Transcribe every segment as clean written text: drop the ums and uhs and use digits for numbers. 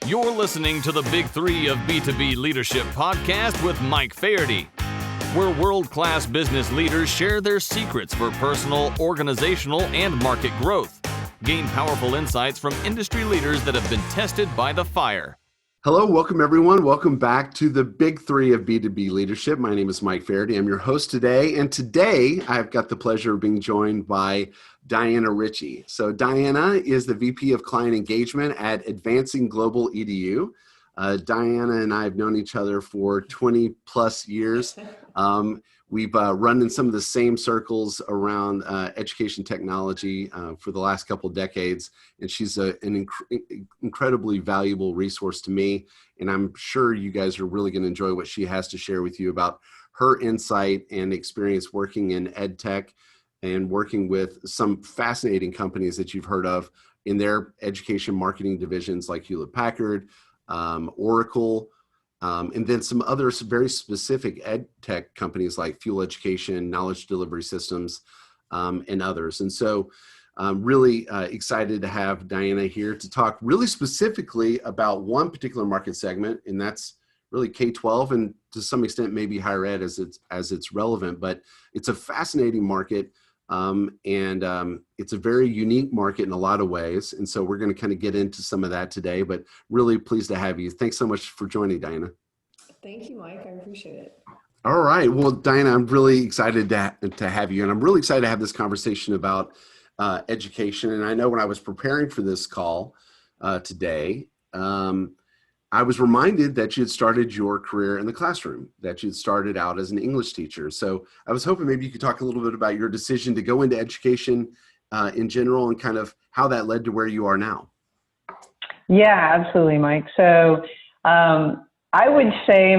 You're listening to the Big Three of B2B Leadership podcast with Mike Faherty, where world-class business leaders share their secrets for personal, organizational, and market growth. Gain powerful insights from industry leaders that have been tested by the fire. Hello, welcome everyone. Welcome back to the Big Three of B2B Leadership. My name is Mike Faherty. I'm your host today. And today I've got the pleasure of being joined by Diana Richie. So Diana is the VP of Client Engagement at Advancing Global EDU. Diana and I have known each other for 20 plus years. We've run in some of the same circles around education technology for the last couple of decades, and she's an incredibly valuable resource to me, and I'm sure you guys are really going to enjoy what she has to share with you about her insight and experience working in EdTech and working with some fascinating companies that you've heard of in their education marketing divisions like Hewlett-Packard, Oracle, and then some other very specific ed tech companies like Fuel Education, Knowledge Delivery Systems, and others. And so I'm really excited to have Diana here to talk really specifically about one particular market segment, and that's really K12 and to some extent maybe higher ed as it's relevant, but it's a fascinating market. It's a very unique market in a lot of ways. And so we're going to kind of get into some of that today, but really pleased to have you. Thanks so much for joining, Diana. Thank you, Mike. I appreciate it. All right. Well, Diana, I'm really excited to have you. And I'm really excited to have this conversation about education. And I know when I was preparing for this call today, I was reminded that you had started your career in the classroom, that you had started out as an English teacher. So I was hoping maybe you could talk a little bit about your decision to go into education in general and kind of how that led to where you are now. Yeah, absolutely, Mike. So I would say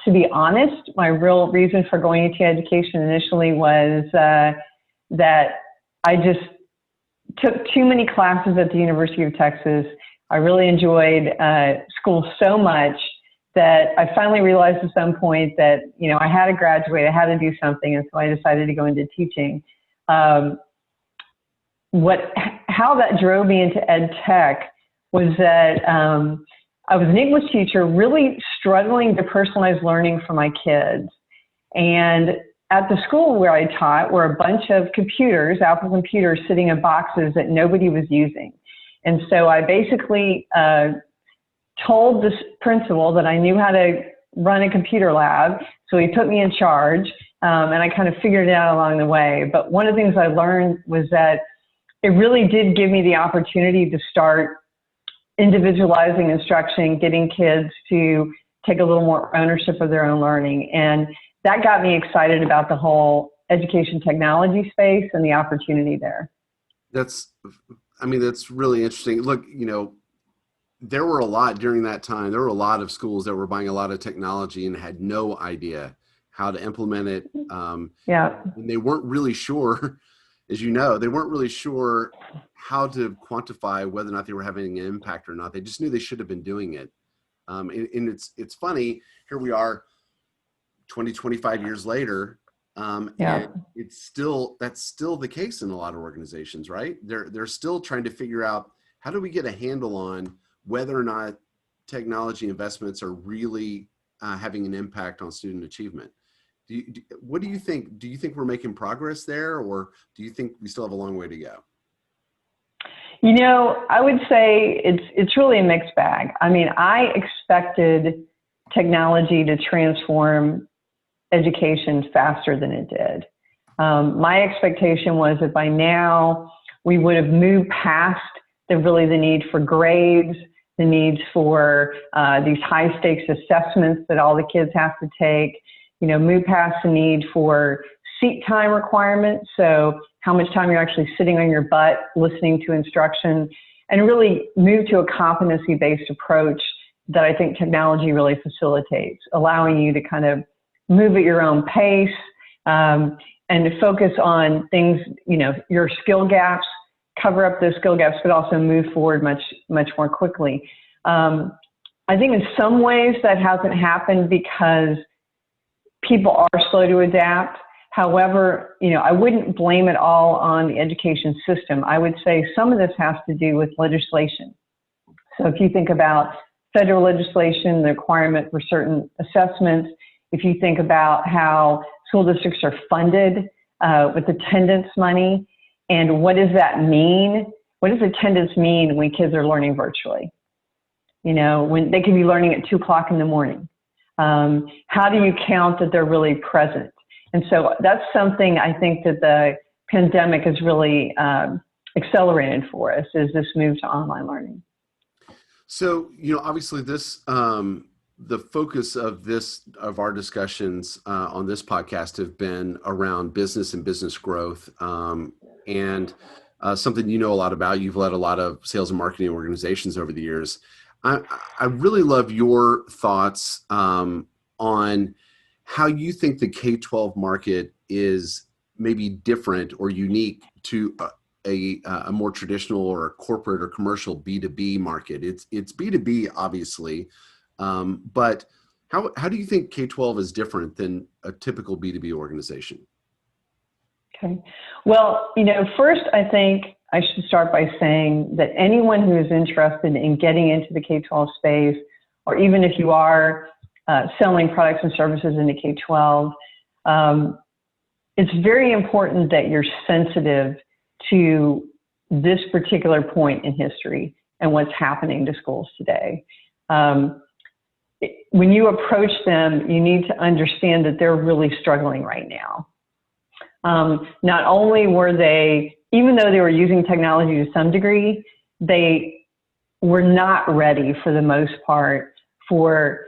to be honest, my real reason for going into education initially was that I just took too many classes at the University of Texas. I really enjoyed school so much that I finally realized at some point that, I had to graduate, I had to do something, and so I decided to go into teaching. How that drove me into ed tech was that I was an English teacher really struggling to personalize learning for my kids. And at the school where I taught were a bunch of computers, Apple computers, sitting in boxes that nobody was using. And so I basically told this principal that I knew how to run a computer lab. So he put me in charge, and I kind of figured it out along the way. But one of the things I learned was that it really did give me the opportunity to start individualizing instruction, getting kids to take a little more ownership of their own learning. And that got me excited about the whole education technology space and the opportunity there. That's really interesting. Look, there were a lot during that time. There were a lot of schools that were buying a lot of technology and had no idea how to implement it. And they weren't really sure, as you know, they weren't really sure how to quantify whether or not they were having an impact or not. They just knew they should have been doing it. And it's funny, here we are 20, 25 years later. And that's still the case in a lot of organizations, right? They're still trying to figure out how do we get a handle on whether or not technology investments are really having an impact on student achievement. What do you think? Do you think we're making progress there, or do you think we still have a long way to go? I would say it's really a mixed bag. I mean, I expected technology to transform education faster than it did. My expectation was that by now we would have moved past the need for grades, the needs for these high stakes assessments that all the kids have to take, move past the need for seat time requirements. So how much time you're actually sitting on your butt listening to instruction, and really move to a competency-based approach that I think technology really facilitates, allowing you to kind of move at your own pace, and to focus on things, your skill gaps, cover up those skill gaps, but also move forward much, much more quickly. I think in some ways that hasn't happened because people are slow to adapt. However, I wouldn't blame it all on the education system. I would say some of this has to do with legislation. So if you think about federal legislation, the requirement for certain assessments. If you think about how school districts are funded with attendance money, and what does that mean? What does attendance mean when kids are learning virtually? You know, when they can be learning at 2 o'clock in the morning. How do you count that they're really present? And so that's something I think that the pandemic has really accelerated for us, is this move to online learning. So, you know, obviously this, the focus of our discussions on this podcast have been around business and business growth, and something you know a lot about. You've led a lot of sales and marketing organizations over the years. I really love your thoughts on how you think the K12 market is maybe different or unique to a more traditional or a corporate or commercial B2B market. It's B2B, obviously, but how do you think K12 is different than a typical B2B organization? Okay. Well, you know, first, I think I should start by saying that anyone who is interested in getting into the K12 space, or even if you are selling products and services into K12, it's very important that you're sensitive to this particular point in history and what's happening to schools today. When you approach them, you need to understand that they're really struggling right now. Not only were they, even though they were using technology to some degree, they were not ready for the most part for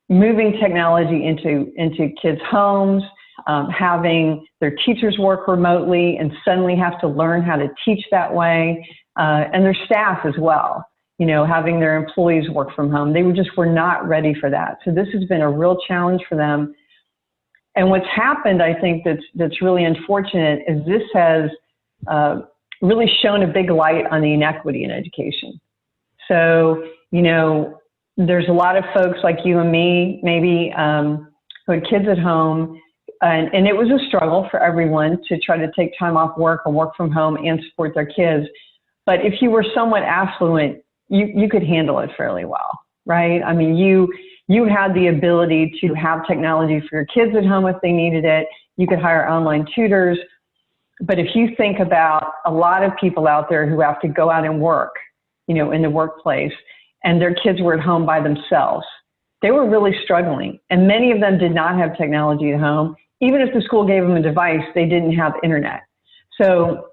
moving technology into kids' homes, having their teachers work remotely and suddenly have to learn how to teach that way, and their staff as well, you know, having their employees work from home. They were not ready for that. So this has been a real challenge for them. And what's happened, I think, that's really unfortunate is this has really shown a big light on the inequity in education. So, you know, there's a lot of folks like you and me, maybe, who had kids at home, and it was a struggle for everyone to try to take time off work or work from home and support their kids. But if you were somewhat affluent, you could handle it fairly well, right? I mean, you had the ability to have technology for your kids at home if they needed it. You could hire online tutors. But if you think about a lot of people out there who have to go out and work, you know, in the workplace, and their kids were at home by themselves, they were really struggling. And many of them did not have technology at home. Even if the school gave them a device, they didn't have internet. So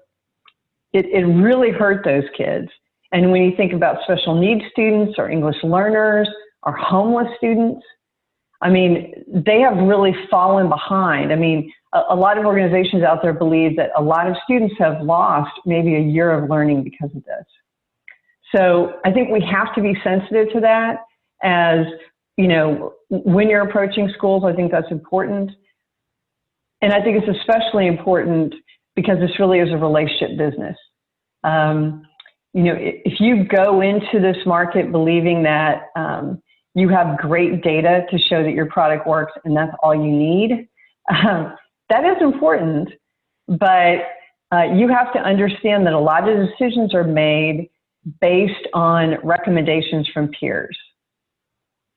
it really hurt those kids. And when you think about special needs students or English learners or homeless students, I mean, they have really fallen behind. I mean, a lot of organizations out there believe that a lot of students have lost maybe a year of learning because of this. So I think we have to be sensitive to that. As, you know, when you're approaching schools, I think that's important. And I think it's especially important because this really is a relationship business. You know, if you go into this market believing that you have great data to show that your product works and that's all you need, that is important. But you have to understand that a lot of decisions are made based on recommendations from peers,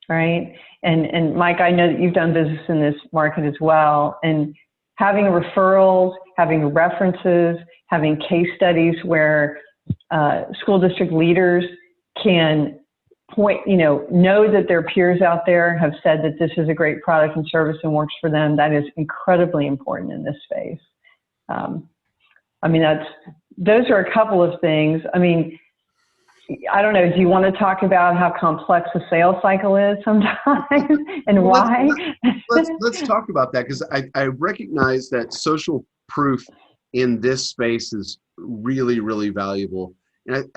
right? And Mike, I know that you've done business in this market as well. And having referrals, having references, having case studies where school district leaders can know that their peers out there have said that this is a great product and service and works for them, that is incredibly important in this space. I mean, those are a couple of things. I mean, I don't know, do you want to talk about how complex the sales cycle is sometimes and why? Let's talk about that, because I recognize that social proof in this space is really, really valuable. And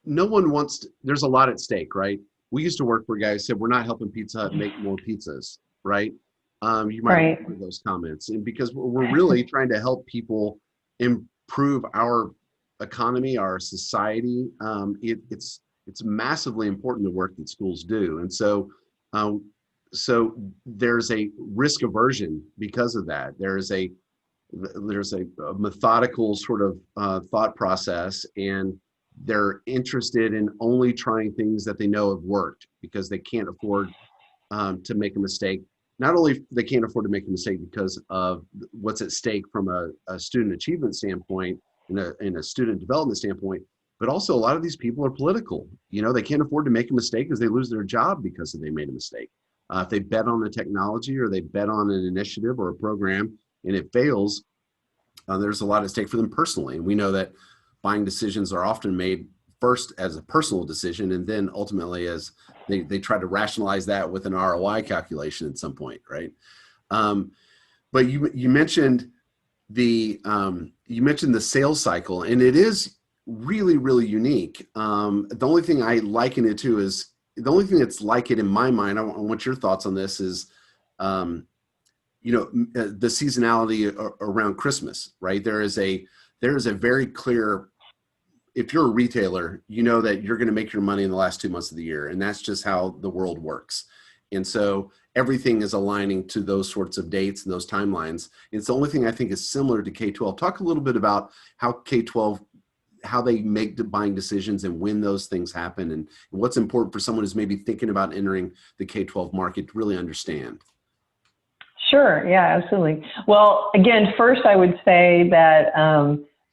no one wants to, there's a lot at stake, right? We used to work for a guy who said, we're not helping Pizza Hut make more pizzas, right? You might remember those comments. And because we're really trying to help people improve our economy, our society, it's massively important the work that schools do. And so there's a risk aversion because of that. There's a methodical sort of thought process, and they're interested in only trying things that they know have worked because they can't afford to make a mistake. Not only they can't afford to make a mistake because of what's at stake from a student achievement standpoint and a student development standpoint, but also a lot of these people are political. You know, they can't afford to make a mistake because they lose their job because they made a mistake. If they bet on the technology or they bet on an initiative or a program and it fails, there's a lot at stake for them personally. And we know that buying decisions are often made first as a personal decision, and then ultimately as they try to rationalize that with an ROI calculation at some point, right? But you mentioned the sales cycle, and it is really, really unique. The only thing I liken it to is the only thing that's like it in my mind. I want your thoughts on this is, the seasonality around Christmas, right? There is a very clear, if you're a retailer, you know that you're going to make your money in the last 2 months of the year, and that's just how the world works. And so everything is aligning to those sorts of dates and those timelines. It's the only thing I think is similar to K12. Talk a little bit about how K12, how they make the buying decisions and when those things happen, and what's important for someone who's maybe thinking about entering the K12 market to really understand. Sure. Yeah, absolutely. Well, again, first I would say that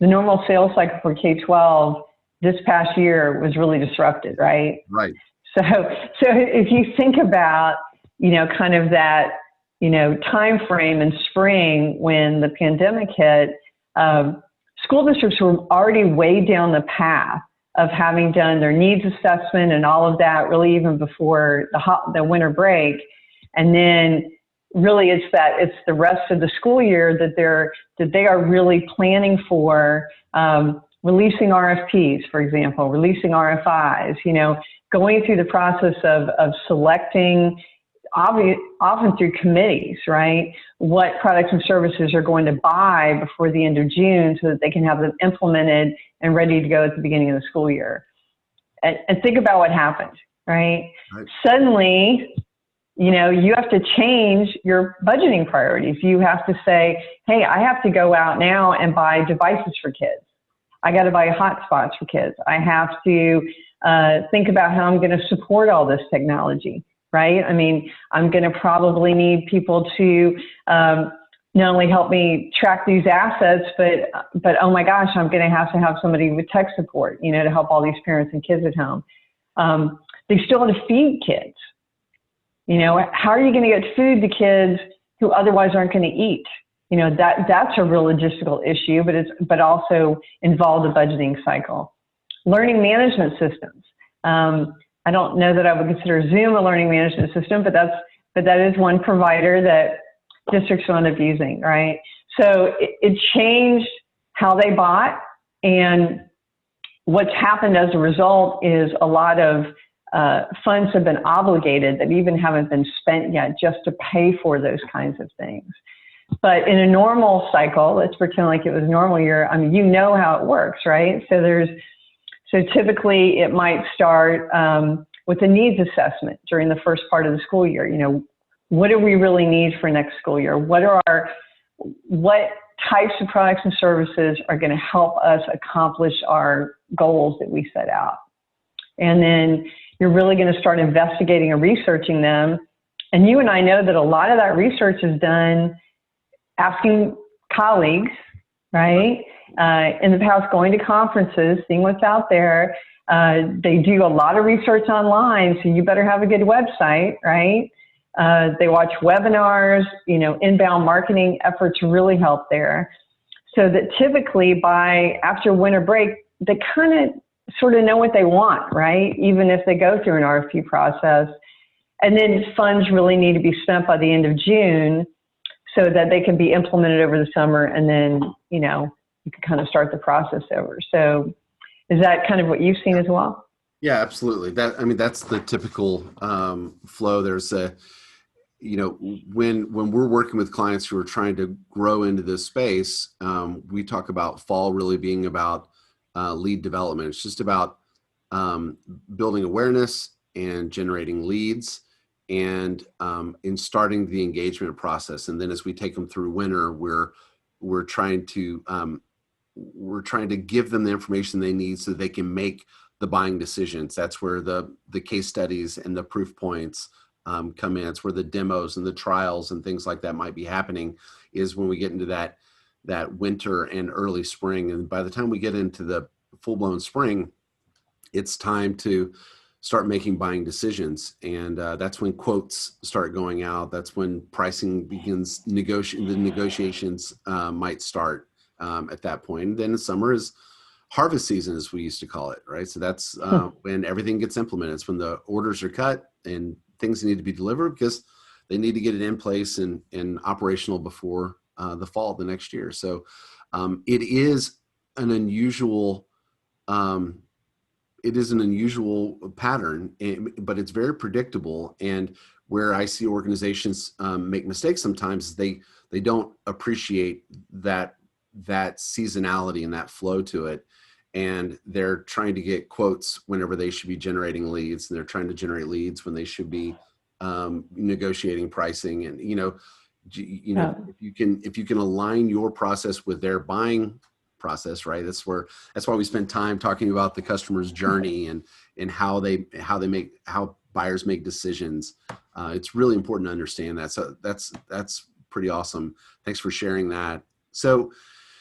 the normal sales cycle for K12 this past year was really disrupted, right? Right. So if you think about, kind of that, time frame in spring when the pandemic hit, school districts were already way down the path of having done their needs assessment and all of that, really even before the winter break. And then really it's the rest of the school year that they are really planning for, releasing RFPs, for example, releasing RFIs, going through the process of selecting, often through committees, right, what products and services are going to buy before the end of June so that they can have them implemented and ready to go at the beginning of the school year. And think about what happened, right? Suddenly, you have to change your budgeting priorities. You have to say, hey, I have to go out now and buy devices for kids. I got to buy hotspots for kids. I have to think about how I'm going to support all this technology, right? I mean, I'm going to probably need people to not only help me track these assets, but oh my gosh, I'm going to have somebody with tech support, to help all these parents and kids at home. They still have to feed kids. How are you going to get food to kids who otherwise aren't going to eat? That's a real logistical issue, but also involves a budgeting cycle. Learning management systems. I don't know that I would consider Zoom a learning management system, but that is one provider that districts wound up using, right? So it changed how they bought, and what's happened as a result is a lot of funds have been obligated that even haven't been spent yet just to pay for those kinds of things. But in a normal cycle, let's pretend like it was a normal year. I mean, how it works, right? So typically it might start with a needs assessment during the first part of the school year. What do we really need for next school year? What types of products and services are going to help us accomplish our goals that we set out? And then you're really going to start investigating and researching them. And you and I know that a lot of that research is done asking colleagues, right? In the past, going to conferences, seeing what's out there. They do a lot of research online, so you better have a good website, right? They watch webinars, inbound marketing efforts really help there. So that typically after winter break, they kind of sort of know what they want, right? Even if they go through an RFP process. And then funds really need to be spent by the end of June so that they can be implemented over the summer, and then, you can kind of start the process over. So is that kind of what you've seen as well? Yeah, absolutely. That's the typical flow. There's when we're working with clients who are trying to grow into this space, we talk about fall really being about lead development. It's just about building awareness and generating leads and in starting the engagement process. And then as we take them through winter, we're trying to we're trying to give them the information they need so they can make the buying decisions. That's where the case studies and the proof points come in. It's where the demos and the trials and things like that might be happening, is when we get into that winter and early spring. And by the time we get into the full-blown spring, it's time to start making buying decisions. And that's when quotes start going out. That's when pricing begins, the negotiations might start at that point. And then in summer is harvest season, as we used to call it, right? So that's when everything gets implemented. It's when the orders are cut and things need to be delivered, because they need to get it in place and operational before the fall of the next year. So it is an unusual pattern, but it's very predictable. And where I see organizations make mistakes sometimes, they don't appreciate that seasonality and that flow to it. And they're trying to get quotes whenever they should be generating leads, and they're trying to generate leads when they should be negotiating pricing. And if you can align your process with their buying process, right? That's why we spend time talking about the customer's journey and how buyers make decisions. It's really important to understand that. So that's pretty awesome. Thanks for sharing that. So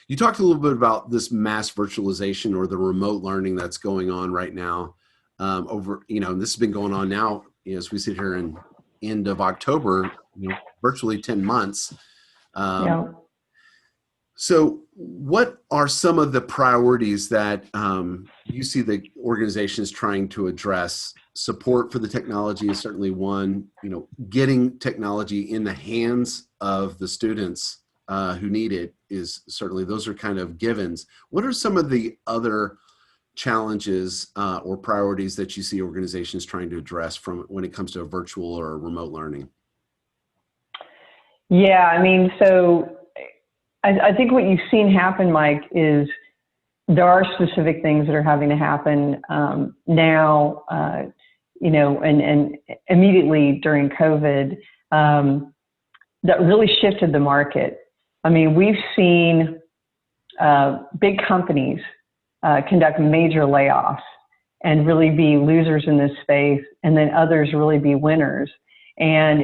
you talked a little bit about this mass virtualization or the remote learning that's going on right now. This has been going on now, as we sit here in end of October, virtually 10 months. So what are some of the priorities that you see the organizations trying to address? Support for the technology is certainly one. Getting technology in the hands of the students who need it is certainly, those are kind of givens. What are some of the other challenges or priorities that you see organizations trying to address when it comes to virtual or remote learning? Yeah, so I think what you've seen happen, Mike, is there are specific things that are having to happen now, and immediately during COVID that really shifted the market. We've seen big companies conduct major layoffs and really be losers in this space, and then others really be winners. And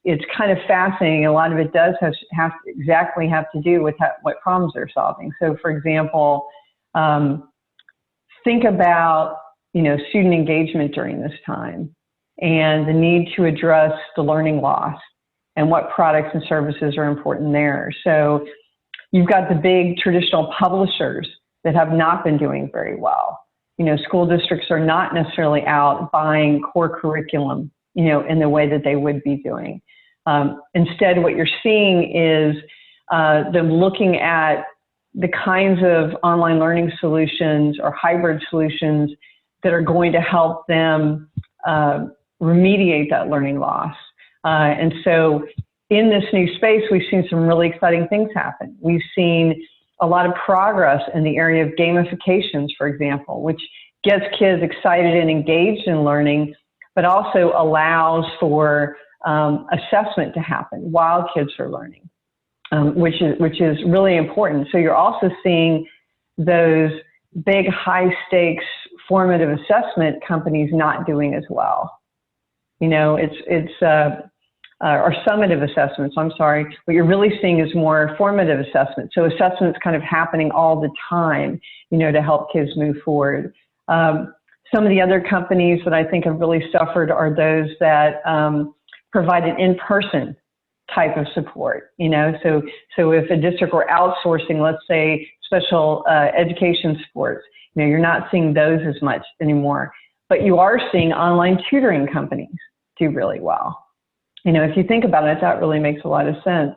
it's kind of fascinating. A lot of it does have to do with what problems they're solving. So, for example, think about student engagement during this time and the need to address the learning loss and what products and services are important there. So you've got the big traditional publishers that have not been doing very well. School districts are not necessarily out buying core curriculum, in the way that they would be doing. Instead, what you're seeing is them looking at the kinds of online learning solutions or hybrid solutions that are going to help them remediate that learning loss. And so in this new space, we've seen some really exciting things happen. We've seen a lot of progress in the area of gamifications, for example, which gets kids excited and engaged in learning, but also allows for assessment to happen while kids are learning, which is really important. So you're also seeing those big, high-stakes formative assessment companies not doing as well. Or summative assessments, I'm sorry. What you're really seeing is more formative assessment. So assessment's kind of happening all the time, to help kids move forward. Some of the other companies that I think have really suffered are those that provide an in-person type of support. So if a district were outsourcing, let's say, special education sports, you're not seeing those as much anymore. But you are seeing online tutoring companies do really well. If you think about it, that really makes a lot of sense.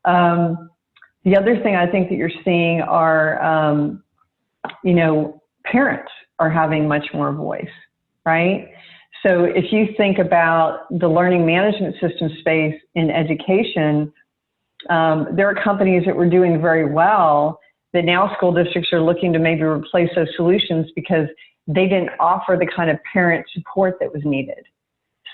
The other thing I think that you're seeing are, parents are having much more voice, right? So if you think about the learning management system space in education, there are companies that were doing very well that now school districts are looking to maybe replace those solutions because they didn't offer the kind of parent support that was needed.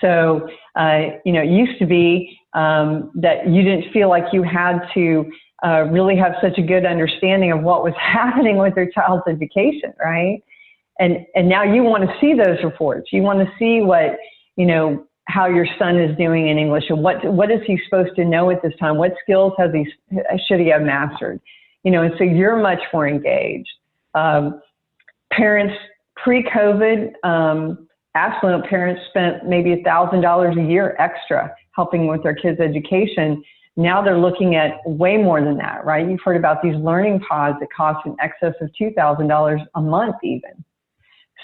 So, it used to be that you didn't feel like you had to really have such a good understanding of what was happening with their child's education, right? And now you want to see those reports. You want to see what, how your son is doing in English, and what is he supposed to know at this time? What skills should he have mastered? And so you're much more engaged. Parents pre-COVID, affluent parents spent maybe $1,000 a year extra helping with their kids' education. Now they're looking at way more than that, right? You've heard about these learning pods that cost in excess of $2,000 a month even.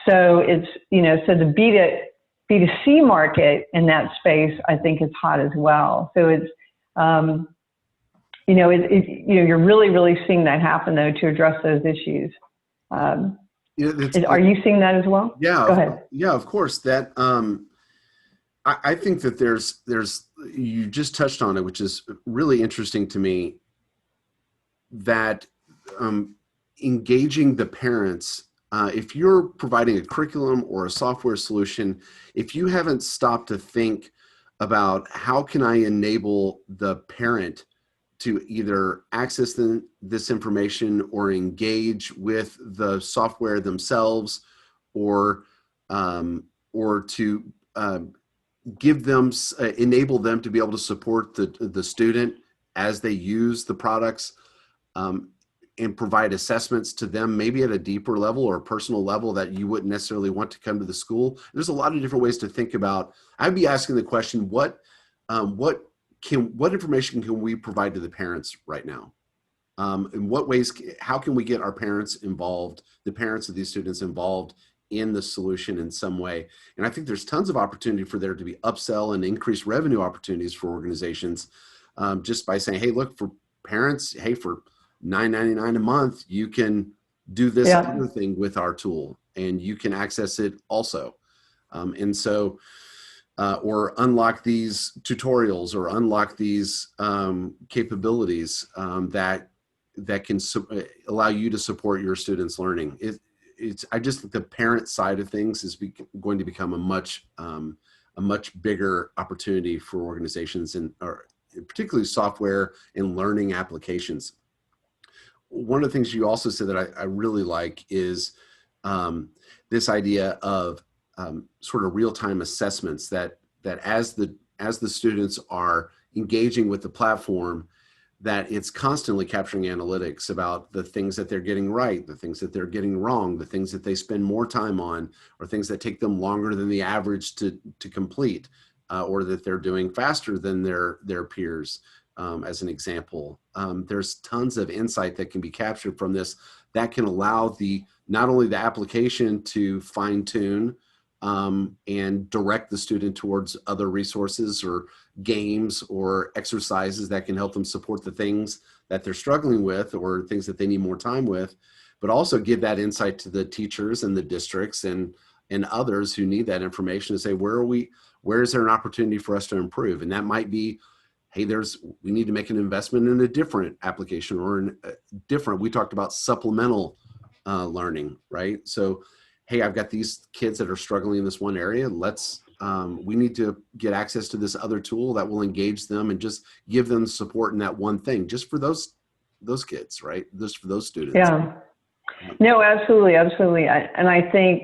So it's, so the B2C market in that space, I think, is hot as well. So it's, you're really, really seeing that happen, though, to address those issues. Are you seeing that as well? Yeah. Go ahead. Yeah, of course. That I think that there's you just touched on it, which is really interesting to me, that engaging the parents, if you're providing a curriculum or a software solution, if you haven't stopped to think about how can I enable the parent to either access this information or engage with the software themselves, or to give them, enable them to be able to support the student as they use the products, and provide assessments to them, maybe at a deeper level or a personal level that you wouldn't necessarily want to come to the school. There's a lot of different ways to think about. I'd be asking the question, what information can we provide to the parents right now? In what ways, how can we get our parents involved, the parents of these students involved in the solution in some way? And I think there's tons of opportunity for there to be upsell and increased revenue opportunities for organizations, just by saying, hey, look, for parents, hey, for $9.99 a month, you can do this other thing with our tool, and you can access it also. Or unlock these tutorials, or unlock these capabilities that can allow you to support your students' learning. I just think the parent side of things is going to become a much bigger opportunity for organizations, or particularly software and learning applications. One of the things you also said that I really like is this idea of sort of real-time assessments, that as the students are engaging with the platform, that it's constantly capturing analytics about the things that they're getting right, the things that they're getting wrong, the things that they spend more time on, or things that take them longer than the average to complete, or that they're doing faster than their peers, as an example. There's tons of insight that can be captured from this that can allow not only the application to fine-tune and direct the student towards other resources or games or exercises that can help them support the things that they're struggling with or things that they need more time with, but also give that insight to the teachers and the districts and others who need that information to say, where is there an opportunity for us to improve? And that might be, hey, we need to make an investment in a different application, or we talked about supplemental learning, right? So, hey, I've got these kids that are struggling in this one area. We need to get access to this other tool that will engage them and just give them support in that one thing, just for those kids, right? Just for those students. Yeah. No, absolutely. Absolutely. And I think,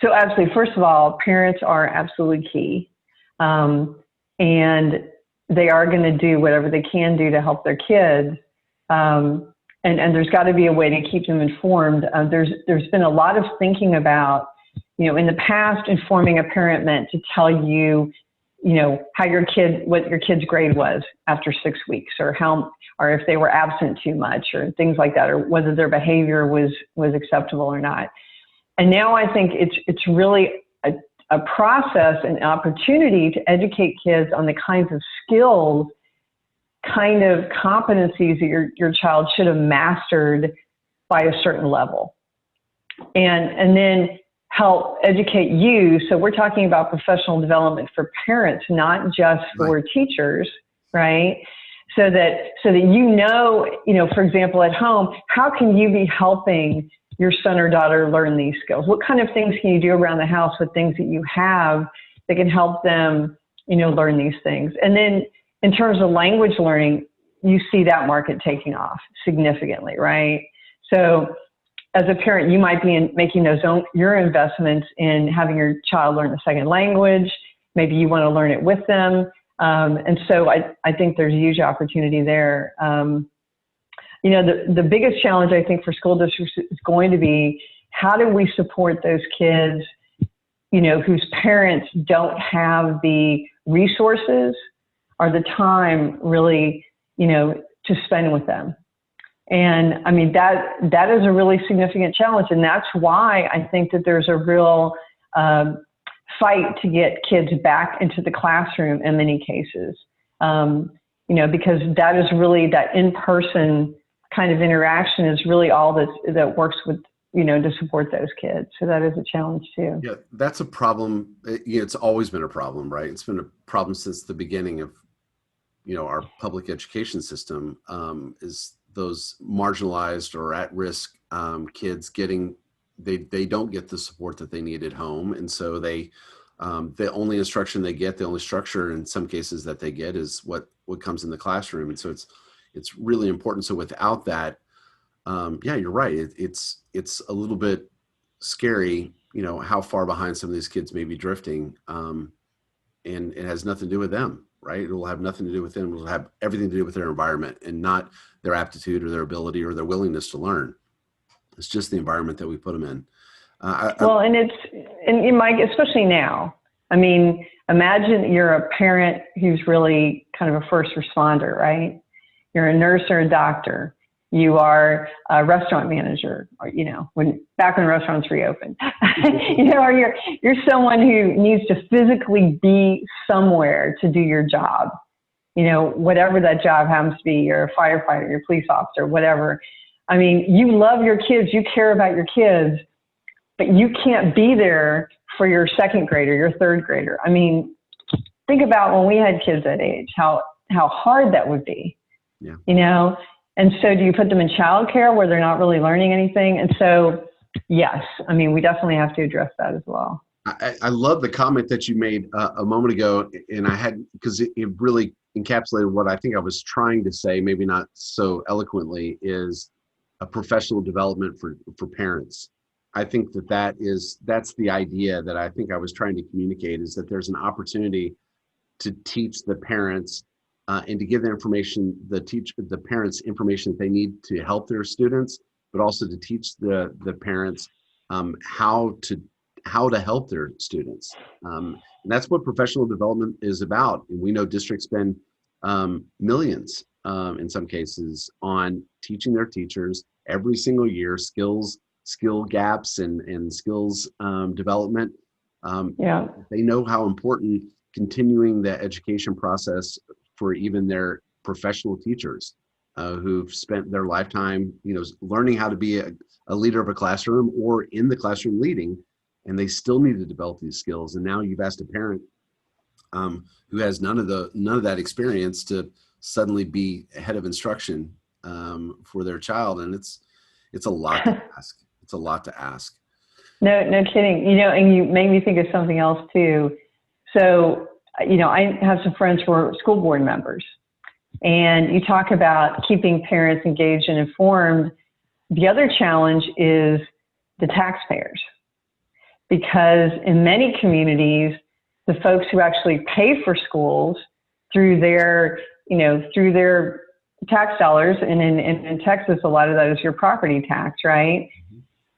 so absolutely, first of all, parents are absolutely key. And they are going to do whatever they can do to help their kids. And there's got to be a way to keep them informed. There's been a lot of thinking about, in the past, informing a parent meant to tell you, what your kid's grade was after 6 weeks, or if they were absent too much, or things like that, or whether their behavior was acceptable or not. And now I think it's really a process, an opportunity to educate kids on the kinds of skills, kind of competencies that your child should have mastered by a certain level, and then help educate you. So we're talking about professional development for parents, not just for teachers, right? So that for example, at home, how can you be helping your son or daughter learn these skills? What kind of things can you do around the house with things that you have that can help them, learn these things? And then in terms of language learning, you see that market taking off significantly, right? So as a parent, you might be making your investments in having your child learn a second language. Maybe you want to learn it with them. And so I think there's a huge opportunity there. The biggest challenge, I think, for school districts is going to be, how do we support those kids, whose parents don't have the resources or the time really, to spend with them. And I mean, that is a really significant challenge. And that's why I think that there's a real fight to get kids back into the classroom in many cases, because that is really, that in-person kind of interaction is really all that works with, to support those kids. So that is a challenge too. Yeah, that's a problem. It's always been a problem, right? It's been a problem since the beginning of, our public education system, is those marginalized or at-risk kids they don't get the support that they need at home. And so the only instruction they get, the only structure in some cases that they get is what comes in the classroom. And so it's really important. So without that, yeah, you're right. It's a little bit scary, how far behind some of these kids may be drifting. And it has nothing to do with them, right? It will have nothing to do with them. It will have everything to do with their environment and not their aptitude or their ability or their willingness to learn. It's just the environment that we put them in. And Mike, especially now, I mean, imagine you're a parent who's really kind of a first responder, right? You're a nurse or a doctor. You are a restaurant manager, or, back when restaurants reopened, or you're someone who needs to physically be somewhere to do your job, whatever that job happens to be. You're a firefighter, you're a police officer, whatever. I mean, you love your kids, you care about your kids, but you can't be there for your second grader, your third grader. I mean, think about when we had kids that age, how hard that would be, yeah. And so do you put them in childcare where they're not really learning anything? And so, yes, I mean, we definitely have to address that as well. I love the comment that you made a moment ago, and because it really encapsulated what I think I was trying to say, maybe not so eloquently, is a professional development for parents. I think that's the idea that I think I was trying to communicate, is that there's an opportunity to teach the parents and to give the parents information that they need to help their students, but also to teach the parents how to help their students. And that's what professional development is about. And we know districts spend millions in some cases on teaching their teachers every single year skill gaps and skills development. They know how important continuing the education process for even their professional teachers who've spent their lifetime, learning how to be a leader of a classroom or in the classroom leading, and they still need to develop these skills. And now you've asked a parent who has none of that experience to suddenly be head of instruction for their child, and it's a lot to ask. It's a lot to ask. No kidding. And you made me think of something else too. So, I have some friends who are school board members, and you talk about keeping parents engaged and informed. The other challenge is the taxpayers, because in many communities, the folks who actually pay for schools through their tax dollars, and in Texas, a lot of that is your property tax, right?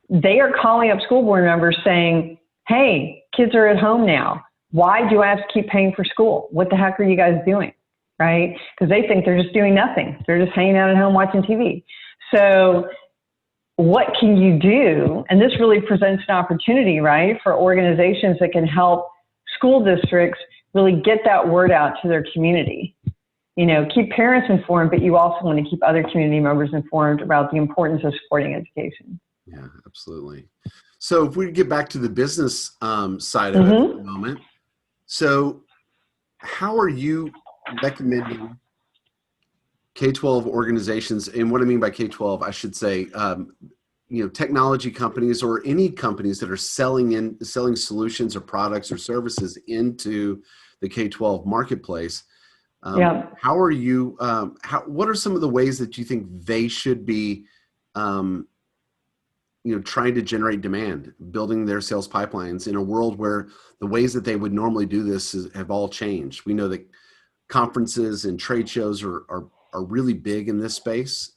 They are calling up school board members saying, hey, kids are at home now. Why do I have to keep paying for school? What the heck are you guys doing, right? Because they think they're just doing nothing. They're just hanging out at home watching TV. So what can you do? And this really presents an opportunity, right, for organizations that can help school districts really get that word out to their community. Keep parents informed, but you also want to keep other community members informed about the importance of supporting education. Yeah, absolutely. So if we get back to the business side of it for a moment. So how are you recommending K12 organizations, and what I mean by K12, I should say, technology companies or any companies that are selling solutions or products or services into the K12 marketplace, How are you, what are some of the ways that you think they should be, trying to generate demand, building their sales pipelines in a world where the ways that they would normally do this have all changed? We know that conferences and trade shows are really big in this space.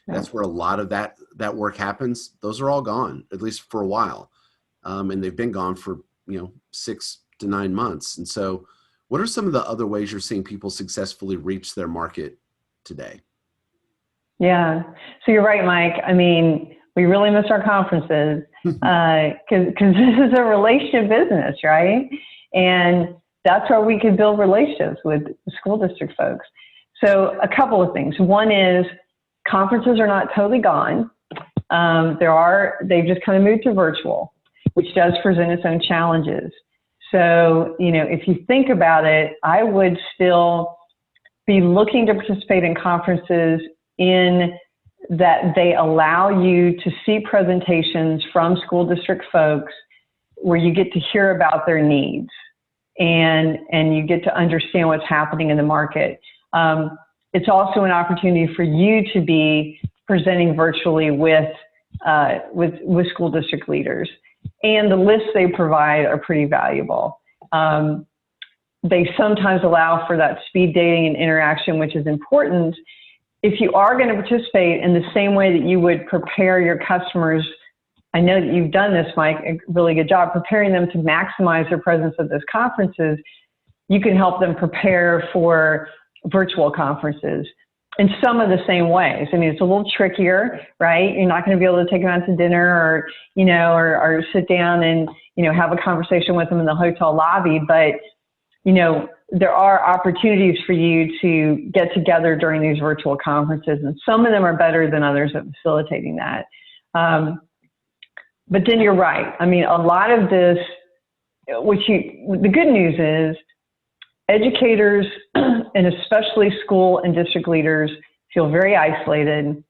That's where a lot of that work happens. Those are all gone, at least for a while. And they've been gone for, 6 to 9 months. And so what are some of the other ways you're seeing people successfully reach their market today? Yeah. So you're right, Mike. I mean, we really miss our conferences because this is a relationship business, right? And that's where we can build relationships with school district folks. So a couple of things. One is conferences are not totally gone. They've just kind of moved to virtual, which does present its own challenges. So, if you think about it, I would still be looking to participate in conferences in that they allow you to see presentations from school district folks where you get to hear about their needs and you get to understand what's happening in the market. It's also an opportunity for you to be presenting virtually with school district leaders. And the lists they provide are pretty valuable. They sometimes allow for that speed dating and interaction, which is important. If you are going to participate in the same way that you would prepare your customers, I know that you've done this, Mike, a really good job preparing them to maximize their presence at those conferences, you can help them prepare for virtual conferences in some of the same ways. I mean, it's a little trickier, right? You're not going to be able to take them out to dinner or sit down and, have a conversation with them in the hotel lobby. But, there are opportunities for you to get together during these virtual conferences, and some of them are better than others at facilitating that. But then you're right. I mean, a lot of this, the good news is educators and especially school and district leaders feel very isolated,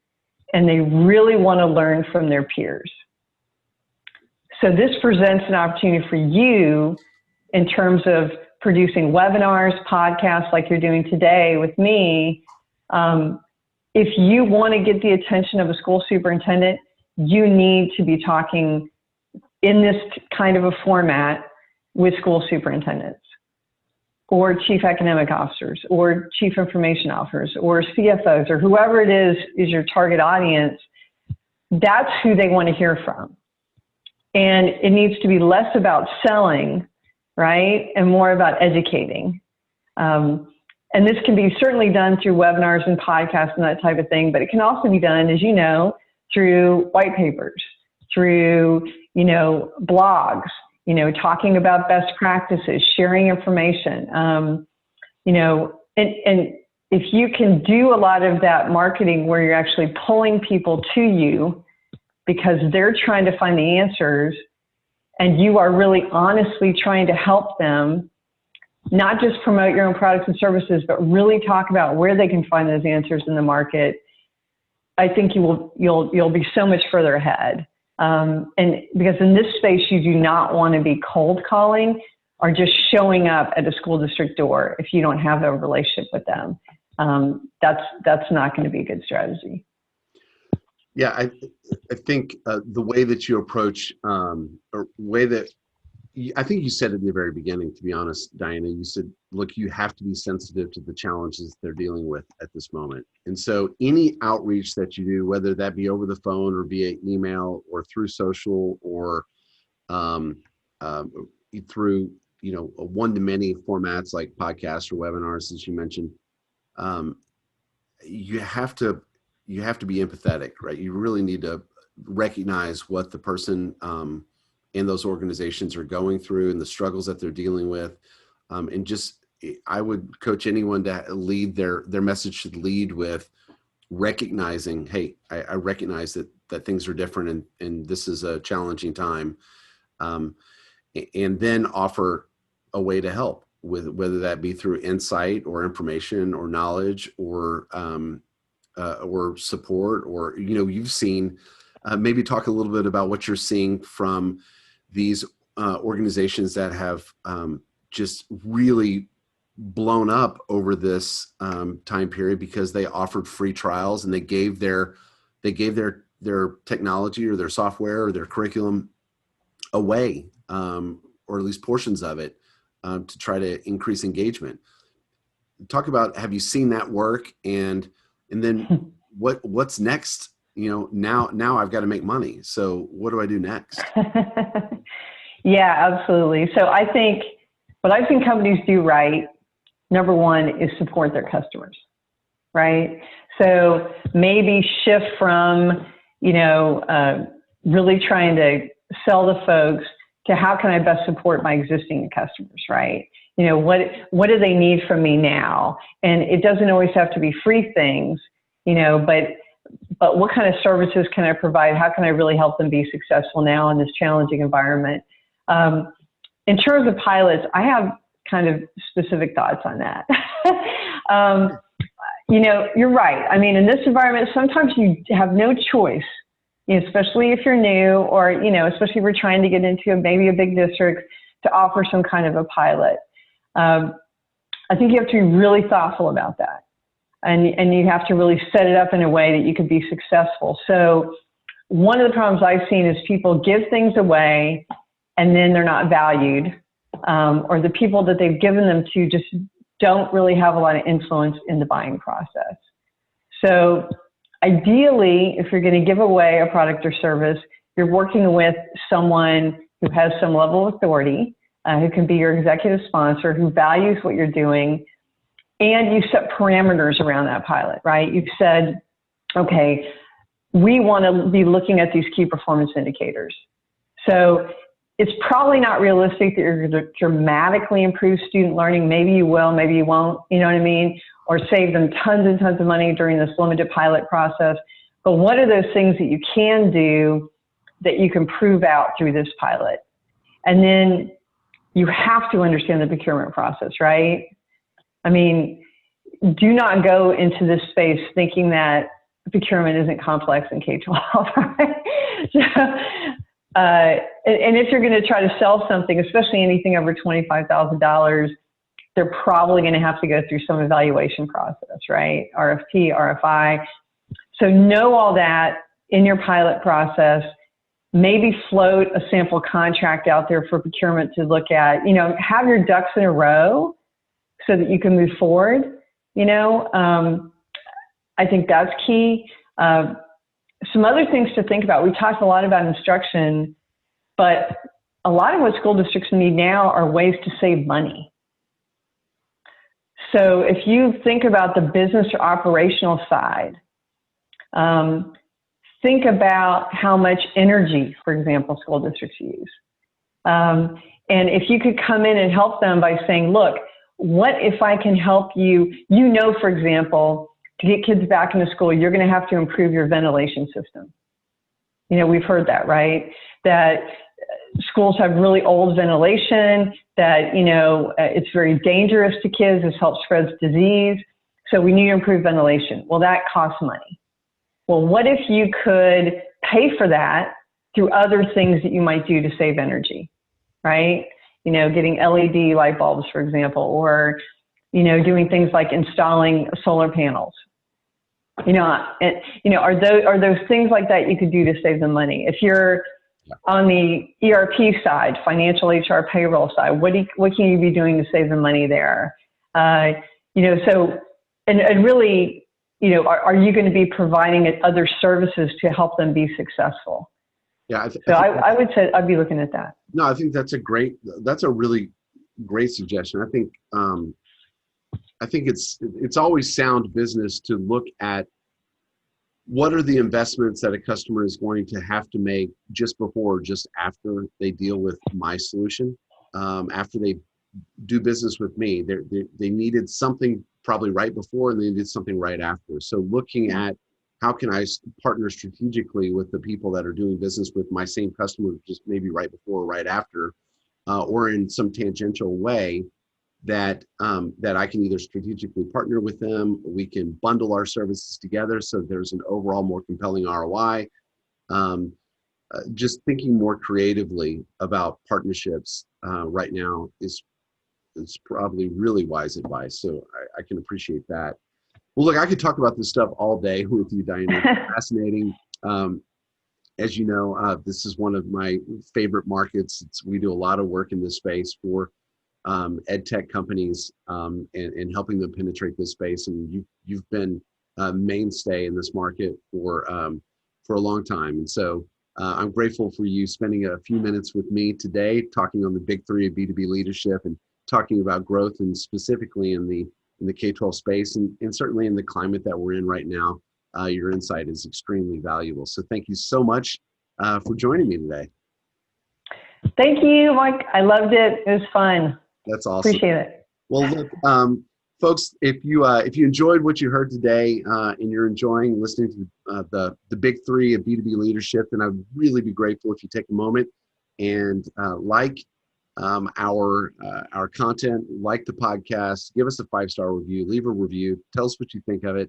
and they really want to learn from their peers. So this presents an opportunity for you in terms of producing webinars, podcasts like you're doing today with me. If you want to get the attention of a school superintendent, you need to be talking in this kind of a format with school superintendents or chief academic officers or chief information officers or CFOs or whoever it is your target audience. That's who they want to hear from. And it needs to be less about selling, right, and more about educating. And this can be certainly done through webinars and podcasts and that type of thing, but it can also be done, as you know, through white papers, through, blogs, talking about best practices, sharing information, and if you can do a lot of that marketing where you're actually pulling people to you because they're trying to find the answers and you are really honestly trying to help them, not just promote your own products and services, but really talk about where they can find those answers in the market, I think you'll be so much further ahead. And because in this space, you do not want to be cold calling or just showing up at a school district door if you don't have a relationship with them. That's not going to be a good strategy. Yeah, I think the way that you approach, I think you said it in the very beginning, to be honest, Diana, you said, look, you have to be sensitive to the challenges they're dealing with at this moment. And so any outreach that you do, whether that be over the phone or via email or through social or through, one-to-many formats like podcasts or webinars, as you mentioned, you have to be empathetic, right? You really need to recognize what the person in those organizations are going through and the struggles that they're dealing with. And just, I would coach anyone to lead their message should lead with recognizing, hey, I recognize that things are different and this is a challenging time. And then offer a way to help with, whether that be through insight or information or knowledge or support, or, you've seen, maybe talk a little bit about what you're seeing from these organizations that have just really blown up over this time period because they offered free trials and they gave their technology or their software or their curriculum away, or at least portions of it, to try to increase engagement. Talk about, have you seen that work, and then what's next? Now I've got to make money. So what do I do next? Yeah, absolutely. So I think what I've seen companies do right, number one, is support their customers, right? So maybe shift from, really trying to sell to folks to how can I best support my existing customers, right? What do they need from me now? And it doesn't always have to be free things, but what kind of services can I provide? How can I really help them be successful now in this challenging environment? In terms of pilots, I have kind of specific thoughts on that. You're right. I mean, in this environment, sometimes you have no choice, especially if you're new, or, especially if we're trying to get into maybe a big district, to offer some kind of a pilot. I think you have to be really thoughtful about that. And you have to really set it up in a way that you could be successful. So one of the problems I've seen is people give things away and then they're not valued, or the people that they've given them to just don't really have a lot of influence in the buying process. So ideally, if you're going to give away a product or service, you're working with someone who has some level of authority, who can be your executive sponsor, who values what you're doing, and you set parameters around that pilot, right? You've said, okay, we want to be looking at these key performance indicators. So it's probably not realistic that you're going to dramatically improve student learning. Maybe you will, maybe you won't, you know what I mean? Or save them tons and tons of money during this limited pilot process. But what are those things that you can do that you can prove out through this pilot? And then you have to understand the procurement process, right? I mean, do not go into this space thinking that procurement isn't complex in K-12, right? And if you're going to try to sell something, especially anything over $25,000, they're probably going to have to go through some evaluation process, right? RFP, RFI. So know all that in your pilot process. Maybe float a sample contract out there for procurement to look at. Have your ducks in a row so that you can move forward. I think that's key. Some other things to think about. We talked a lot about instruction, but a lot of what school districts need now are ways to save money. So if you think about the business or operational side, think about how much energy, for example, school districts use. And if you could come in and help them by saying, look, what if I can help you? For example, to get kids back into school, you're going to have to improve your ventilation system. We've heard that, right? That schools have really old ventilation, that, it's very dangerous to kids. This helps spread disease. So we need to improve ventilation. Well, that costs money. Well, what if you could pay for that through other things that you might do to save energy, right? Getting LED light bulbs, for example, or, doing things like installing solar panels. Are those things like that you could do to save them money? If you're on the ERP side, financial HR payroll side, what can you be doing to save them money there? So really, are you going to be providing other services to help them be successful? Yeah. I would say I'd be looking at that. No, I think that's a really great suggestion. I think it's always sound business to look at what are the investments that a customer is going to have to make just before or just after they deal with my solution. After they do business with me, they needed something probably right before and they needed something right after. So looking at how can I partner strategically with the people that are doing business with my same customer, just maybe right before or right after, or in some tangential way that I can either strategically partner with them, or we can bundle our services together so there's an overall more compelling ROI. Just thinking more creatively about partnerships right now is it's probably really wise advice. So I can appreciate that. Well, look, I could talk about this stuff all day with you, Diana. It's fascinating. As you know, this is one of my favorite markets. We do a lot of work in this space for EdTech companies and helping them penetrate this space. And you've been a mainstay in this market for a long time. And so I'm grateful for you spending a few minutes with me today, talking on the big three of B2B leadership and talking about growth, and specifically in the K12 space, and certainly in the climate that we're in right now. Your insight is extremely valuable. So thank you so much for joining me today. Thank you, Mike. I loved it. It was fun. That's awesome. Appreciate it. Well, look, folks, if you enjoyed what you heard today and you're enjoying listening to the big three of B2B leadership, then I'd really be grateful if you take a moment and like our content, like the podcast, give us a 5-star review, leave a review, tell us what you think of it.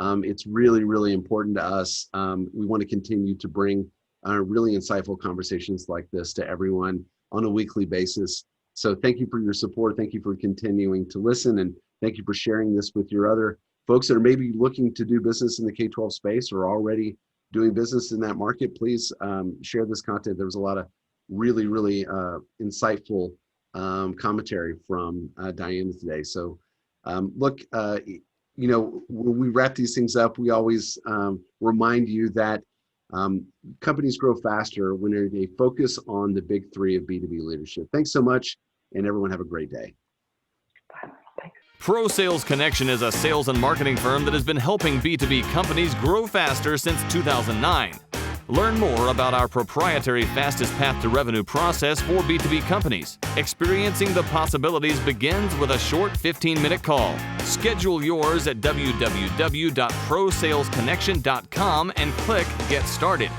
It's really, really important to us. We want to continue to bring really insightful conversations like this to everyone on a weekly basis. So thank you for your support. Thank you for continuing to listen, and thank you for sharing this with your other folks that are maybe looking to do business in the K12 space or already doing business in that market. Please share this content. There was a lot of really, really insightful commentary from Diana today. So look, when we wrap these things up, we always remind you that companies grow faster when they focus on the big three of B2B leadership. Thanks so much, and everyone have a great day. Pro Sales Connection is a sales and marketing firm that has been helping B2B companies grow faster since 2009. Learn more about our proprietary fastest path to revenue process for B2B companies. Experiencing the possibilities begins with a short 15-minute call. Schedule yours at www.prosalesconnection.com and click Get Started.